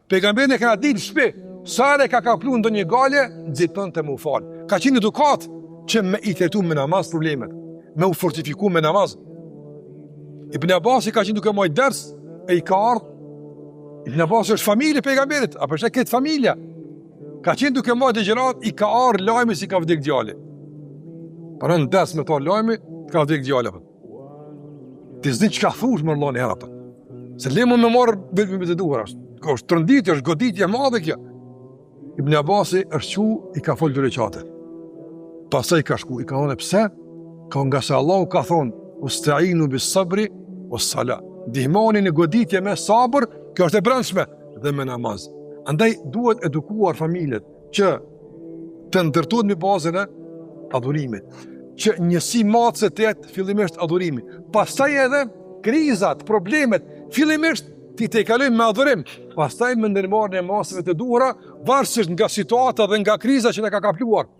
Pejgamberi e ka ditë shpi, sa herë ka kaplu ndonjë gale, nxiton të më u fal. Ka qenë edukat që me i trajtu me namaz problemet, me u fortifiku me namaz. Ibn Abbasi ka qenë duke marrë ders e i ka ardhur. Ibn Abbasi është familje pejgamberit, apo është këtë familja. Ka qenë duke marrë dëgjerat, i ka ardhur lajmi si ka vdek djali. Para në ders me ta lajmi, ka vdek djali. Ti s'di çka thush më Allahu herë atë. Se lemo me marrë vetëm me të duhur është. Ka është tronditje, është goditje e madhe kjo. Ibn Abbasi është qu, i ka folë dy rekate. Pastaj ka shku, i ka thonë pse? Ka nga se Allahu ka thonë, usta'inu bis sabri was sala. Ndihmoni në goditje me sabër, kjo është e brendshme, dhe me namaz. Andaj duhet edukuar familjet që të ndërtohen me bazën e adhurimit, që njësi matëse të jetë fillimisht adhurimi. Pastaj edhe krizat, problemet, fillimisht ti te kalojmë me adhurim, pastaj me ndërmarrjen e masave të duhura, varësisht nga situata dhe nga kriza që ne ka kapluar.